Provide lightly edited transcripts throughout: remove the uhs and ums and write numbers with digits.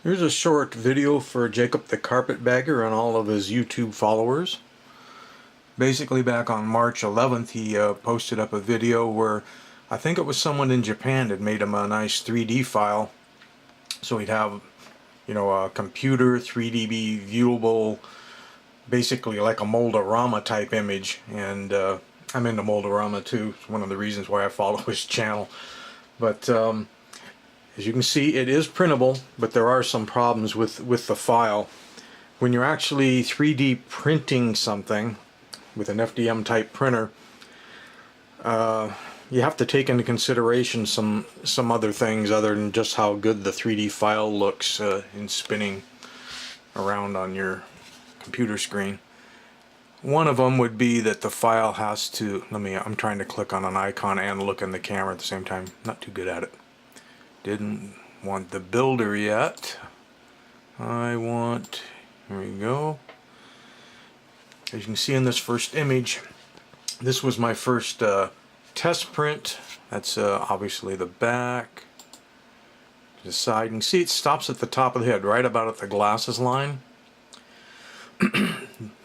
Here's a short video for Jacob the Carpetbagger and all of his YouTube followers. Basically, back on March 11th, he posted up a video where I think it was someone in Japan had made him a nice 3D file. So he'd have, a computer 3D viewable, basically like a modle rama type image. And I'm into modle rama too. It's one of the reasons why I follow his channel. But as you can see, it is printable, but there are some problems with the file. When you're actually 3D printing something with an FDM type printer, you have to take into consideration some other things other than just how good the 3D file looks in spinning around on your computer screen. One of them would be that the file has to, I'm trying to click on an icon and look in the camera at the same time. Not too good at it. Didn't want the builder yet. Here we go. As you can see in this first image, this was my first test print. That's obviously the back. The side, you can see it stops at the top of the head, right about at the glasses line.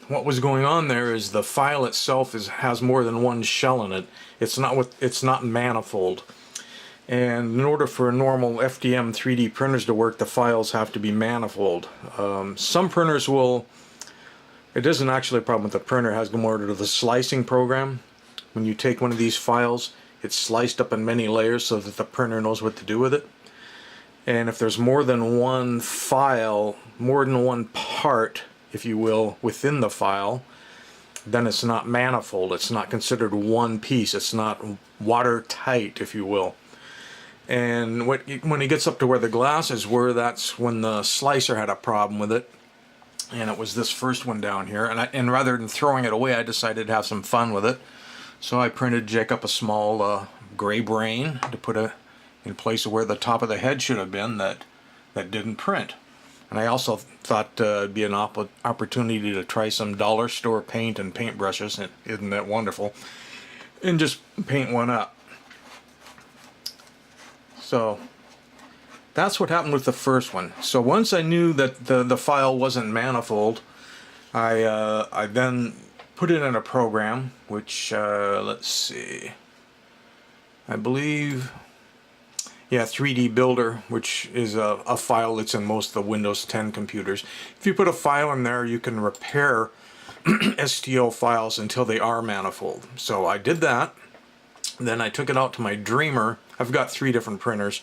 What was going on there is the file itself has more than one shell in it. It's not Manafold. And in order for a normal FDM 3D printers to work, the files have to be Manafold. Some printers will, it isn't actually a problem with the printer, it has more to do with the slicing program. When you take one of these files, it's sliced up in many layers so that the printer knows what to do with it. And if there's more than one file, more than one part, if you will, within the file, then it's not Manafold. It's not considered one piece. It's not watertight, if you will. And when it gets up to where the glasses were, that's when the slicer had a problem with it. And it was this first one down here. And rather than throwing it away, I decided to have some fun with it. So I printed Jacob a small gray brain to put in place of where the top of the head should have been that didn't print. And I also thought it'd be an opportunity to try some dollar store paint and paintbrushes. Isn't that wonderful? And just paint one up. So that's what happened with the first one. So once I knew that the file wasn't Manafold, I then put it in a program, which let's see, I believe, 3D Builder, which is a file that's in most of the Windows 10 computers. If you put a file in there, you can repair STL files until they are Manafold. So I did that. Then I took it out to my Dreamer. I've got 3 different printers.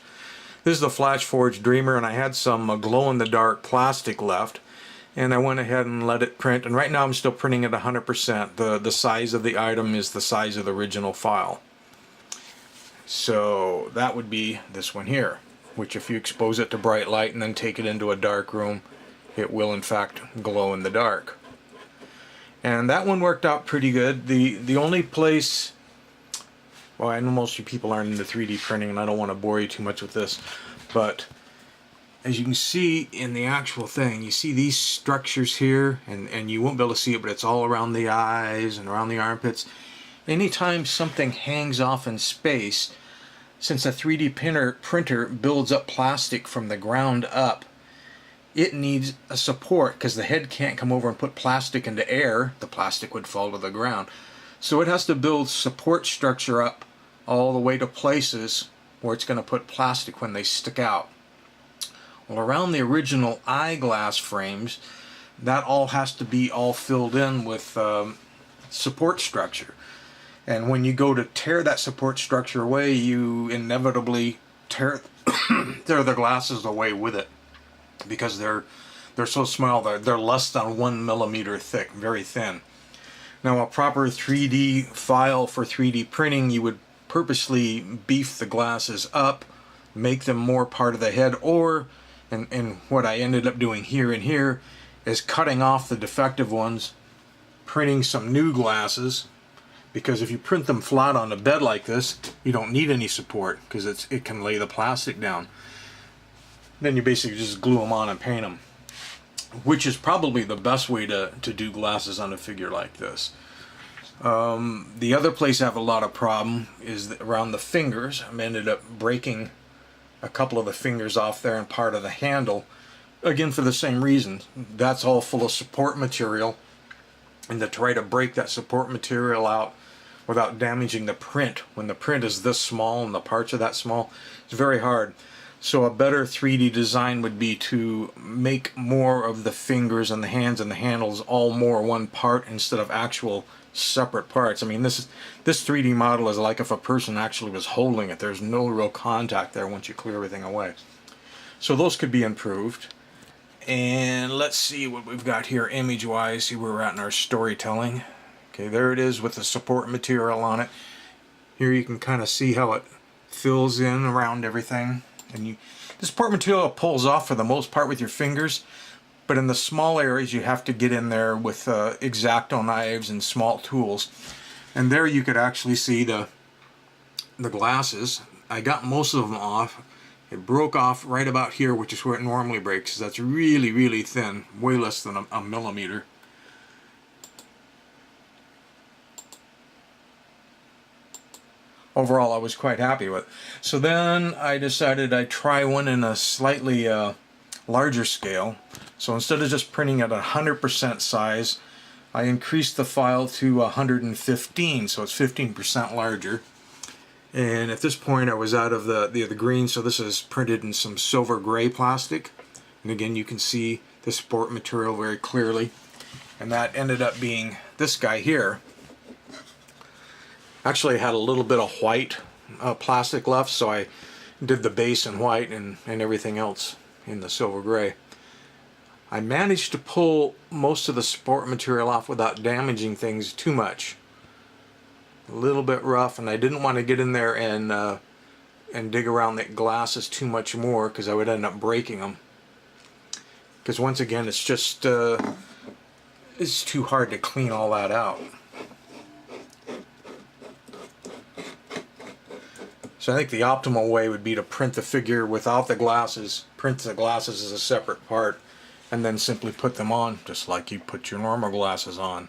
This is the Flash Forge Dreamer, and I had some glow-in-the-dark plastic left, and I went ahead and let it print. And right now I'm still printing at 100%. The size of the item is the size of the original file. So that would be this one here, which if you expose it to bright light and then take it into a dark room, it will in fact glow in the dark. And that one worked out pretty good. The only place, well, I know most of you people aren't into 3D printing and I don't want to bore you too much with this, but as you can see in the actual thing, you see these structures here, and you won't be able to see it, but it's all around the eyes and around the armpits. Anytime something hangs off in space, since a 3D printer builds up plastic from the ground up, it needs a support because the head can't come over and put plastic into air. The plastic would fall to the ground. So it has to build support structure up all the way to places where it's going to put plastic when they stick out. Well, around the original eyeglass frames, that all has to be all filled in with support structure. And when you go to tear that support structure away, you inevitably tear the glasses away with it, because they're so small. They're less than 1 millimeter thick, very thin. Now, a proper 3D file for 3D printing, you would purposely beef the glasses up, make them more part of the head, or, and what I ended up doing here and here, is cutting off the defective ones, printing some new glasses, because if you print them flat on a bed like this, you don't need any support, because it can lay the plastic down. Then you basically just glue them on and paint them, which is probably the best way to do glasses on a figure like this. The other place I have a lot of problem is around the fingers. I ended up breaking a couple of the fingers off there and part of the handle, again for the same reason. That's all full of support material, and to try to break that support material out without damaging the print, when the print is this small and the parts are that small, it's very hard. So a better 3D design would be to make more of the fingers and the hands and the handles all more one part instead of actual separate parts. I mean, this 3D model is like if a person actually was holding it. There's no real contact there once you clear everything away. So those could be improved. And let's see what we've got here image-wise. See where we're at in our storytelling. Okay, there it is with the support material on it. Here you can kind of see how it fills in around everything. And the support material pulls off for the most part with your fingers, but in the small areas you have to get in there with X-Acto knives and small tools. And there you could actually see the glasses. I got most of them off. It broke off right about here, which is where it normally breaks. That's really, really thin, way less than a millimeter. Overall, I was quite happy with it. So then I decided I'd try one in a slightly larger scale. So instead of just printing at 100% size, I increased the file to 115, so it's 15% larger. And at this point I was out of the green, so this is printed in some silver gray plastic. And again, you can see the support material very clearly. And that ended up being this guy here. Actually, I had a little bit of white plastic left, so I did the base in white and everything else in the silver gray. I managed to pull most of the support material off without damaging things too much. A little bit rough, and I didn't want to get in there and dig around the glasses too much more, because I would end up breaking them. Because once again, it's just it's too hard to clean all that out. So I think the optimal way would be to print the figure without the glasses, print the glasses as a separate part, and then simply put them on, just like you put your normal glasses on.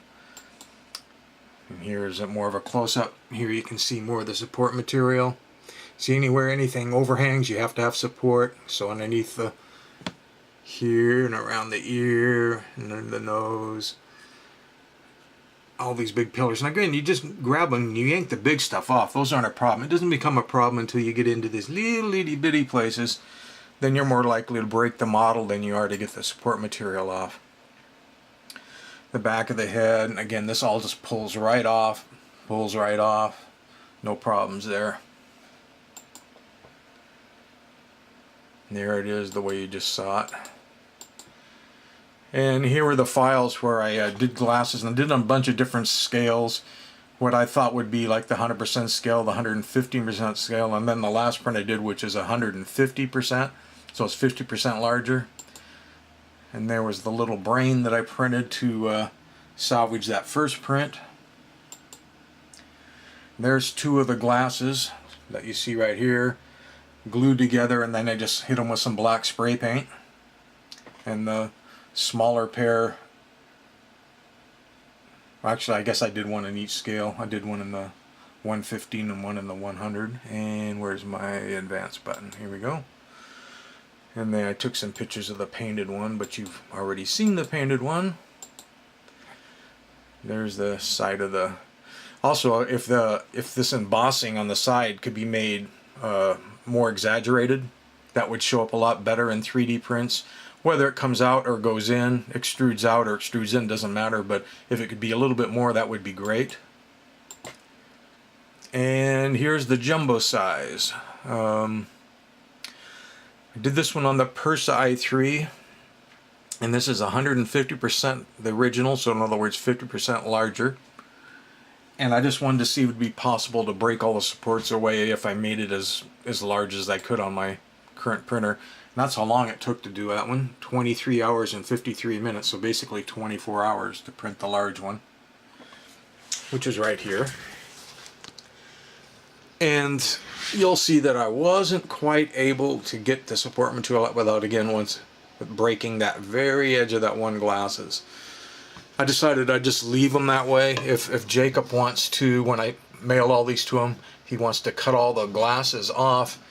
And here's more of a close-up. Here you can see more of the support material. See, anywhere anything overhangs, you have to have support. So underneath the here and around the ear and under the nose, all these big pillars. And again, you just grab them and you yank the big stuff off. Those aren't a problem. It doesn't become a problem until you get into these little itty bitty places. Then you're more likely to break the model than you are to get the support material off. The back of the head, and again, this all just pulls right off. Pulls right off. No problems there. And there it is, the way you just saw it. And here were the files where I did glasses, and I did on a bunch of different scales. What I thought would be like the 100% scale, the 115% scale, and then the last print I did, which is 150%, so it's 50% larger. And there was the little brain that I printed to salvage that first print. There's two of the glasses that you see right here, glued together, and then I just hit them with some black spray paint. And the smaller pair, actually I guess I did one in each scale. I did one in the 115 and one in the 100. And where's my advance button? Here we go. And then I took some pictures of the painted one, but you've already seen the painted one. There's the side of the... Also, if this embossing on the side could be made more exaggerated, that would show up a lot better in 3D prints. Whether it comes out or goes in, extrudes out or extrudes in, doesn't matter, but if it could be a little bit more, that would be great. And here's the jumbo size. I did this one on the Persa i3, and this is 150% the original, so in other words 50% larger. And I just wanted to see if it would be possible to break all the supports away if I made it as large as I could on my current printer. And that's how long it took to do that one. 23 hours and 53 minutes, so basically 24 hours to print the large one, which is right here. And you'll see that I wasn't quite able to get the support material out without, again, once breaking that very edge of that one glasses. I decided I'd just leave them that way. If Jacob wants to, when I mail all these to him, he wants to cut all the glasses off,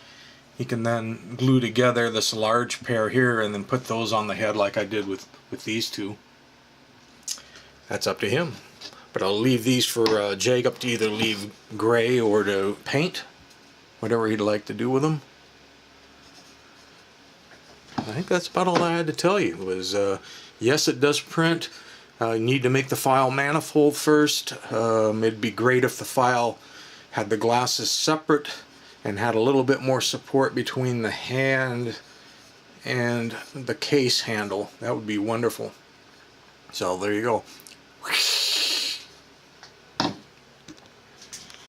he can then glue together this large pair here and then put those on the head like I did with these two. That's up to him. But I'll leave these for Jacob to either leave gray or to paint, whatever he'd like to do with them. I think that's about all I had to tell you. Was yes, it does print. You need to make the file manifold first. It'd be great if the file had the glasses separate and had a little bit more support between the hand and the case handle. That would be wonderful. So there you go.